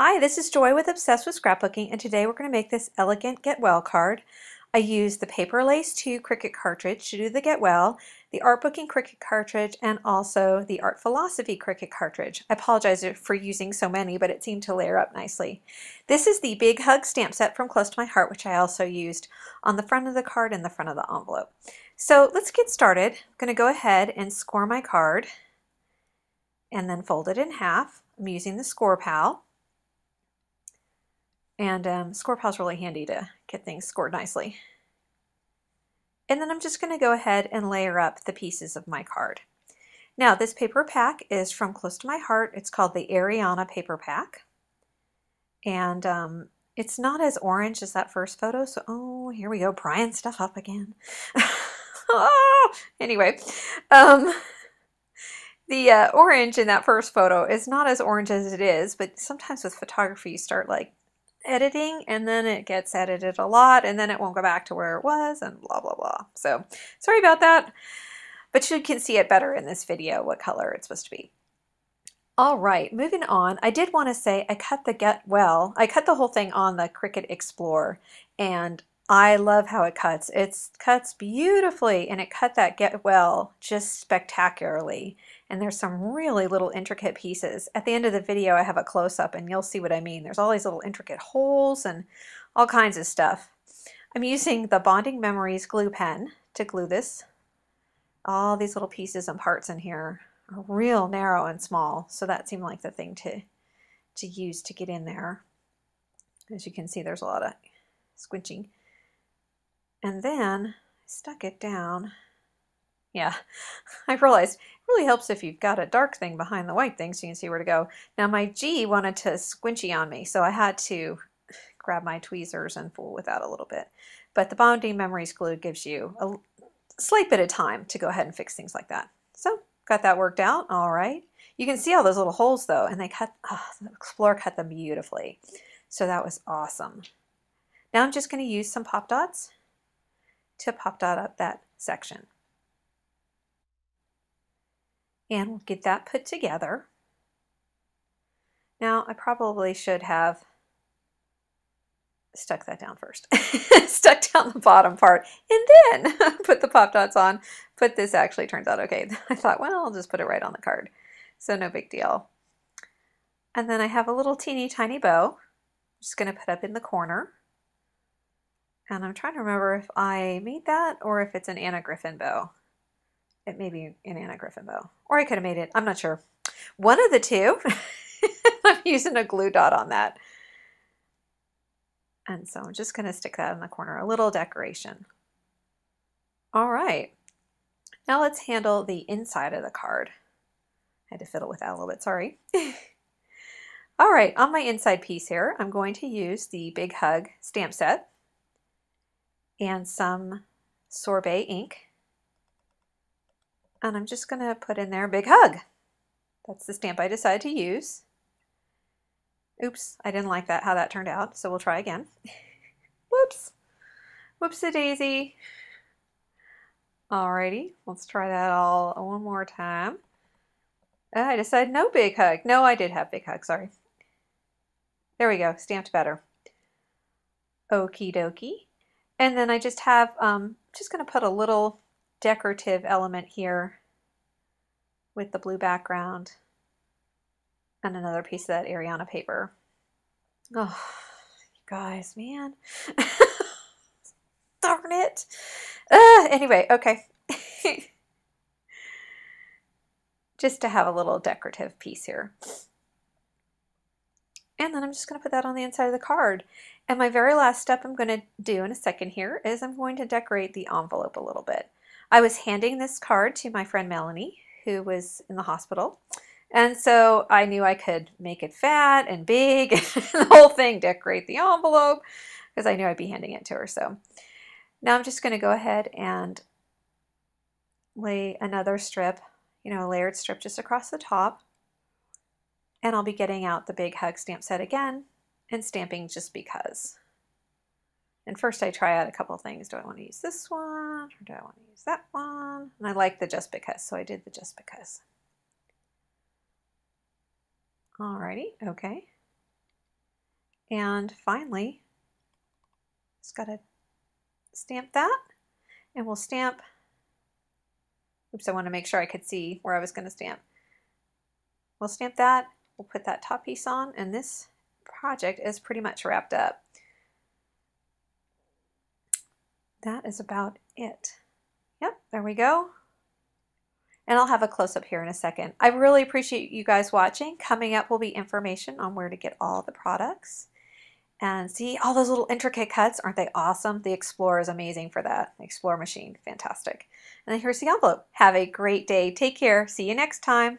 Hi, this is Joy with Obsessed with Scrapbooking, and today we're going to make this elegant Get Well card. I used the Paper Lace 2 Cricut cartridge to do the Get Well, the Artbooking Cricut cartridge, and also the Art Philosophy Cricut cartridge. I apologize for using so many, but it seemed to layer up nicely. This is the Big Hug stamp set from Close to My Heart, which I also used on the front of the card and the front of the envelope. So let's get started. I'm going to go ahead and score my card and then fold it in half. I'm using the Score Pal. And Score Pal is really handy to get things scored nicely. And then I'm just going to go ahead and layer up the pieces of my card. Now this paper pack is from Close to My Heart. It's called the Ariana paper pack. And it's not as orange as that first photo. So, oh, here we go, prying stuff up again. Oh, anyway, the orange in that first photo is not as orange as it is, but sometimes with photography you start like editing and then it gets edited a lot and then it won't go back to where it was and blah blah blah. So sorry about that, but you can see it better in this video what color it's supposed to be. All right, moving on. I did want to say I cut the whole thing on the Cricut Explore, and I love how it cuts. It cuts beautifully, and it cut that Get Well just spectacularly. And there's some really little intricate pieces. At the end of the video, I have a close-up, and you'll see what I mean. There's all these little intricate holes and all kinds of stuff. I'm using the Bonding Memories glue pen to glue this. All these little pieces and parts in here are real narrow and small, so that seemed like the thing to use to get in there. As you can see, there's a lot of squinching. And then I stuck it down. Yeah, I realized it really helps if you've got a dark thing behind the white thing so you can see where to go. Now my G wanted to squinchy on me, so I had to grab my tweezers and fool with that a little bit. But the Bonding Memories glue gives you a slight bit of time to go ahead and fix things like that. So got that worked out. All right. You can see all those little holes though, and they cut, the Explorer cut them beautifully. So that was awesome. Now I'm just going to use some pop dots to pop dot up that section. And we'll get that put together. Now I probably should have stuck that down first. Stuck down the bottom part and then put the pop dots on, but this actually turns out okay. I thought, well, I'll just put it right on the card. So no big deal. And then I have a little teeny tiny bow. I'm just going to put up in the corner. And I'm trying to remember if I made that or if it's an Anna Griffin bow. It may be an Anna Griffin bow. Or I could have made it. I'm not sure. One of the two. I'm using a glue dot on that. And so I'm just going to stick that in the corner. A little decoration. All right. Now let's handle the inside of the card. I had to fiddle with that a little bit. Sorry. All right. On my inside piece here, I'm going to use the Big Hug stamp set and some sorbet ink. And I'm just going to put in there Big Hug. That's the stamp I decided to use. Oops, I didn't like how that turned out, so we'll try again. Whoops. Whoops-a-daisy. Alrighty, let's try that all one more time. I decided no Big Hug. No, I did have Big Hug, sorry. There we go, stamped better. Okie dokie. And then I just have, just going to put a little decorative element here with the blue background and another piece of that Ariana paper. Oh, you guys, man. Darn it. Anyway, okay. Just to have a little decorative piece here. And then I'm just going to put that on the inside of the card. And my very last step I'm going to do in a second here is I'm going to decorate the envelope a little bit. I was handing this card to my friend Melanie, who was in the hospital. And so I knew I could make it fat and big and the whole thing, decorate the envelope, because I knew I'd be handing it to her. So now I'm just going to go ahead and lay another strip, a layered strip just across the top. And I'll be getting out the Big Hug stamp set again and stamping just because. And first I try out a couple things. Do I want to use this one or do I want to use that one? And I like the just because, so I did the just because. Alrighty, okay. And finally, just got to stamp that, and we'll stamp, oops, I want to make sure I could see where I was going to stamp. We'll stamp that, we'll put that top piece on, and this project is pretty much wrapped up. That is about it. Yep, there we go. And I'll have a close-up here in a second. I really appreciate you guys watching. Coming up will be information on where to get all the products. And see all those little intricate cuts, aren't they awesome? The Explorer is amazing for that. The Explorer machine, fantastic. And then here's the envelope. Have a great day. Take care. See you next time.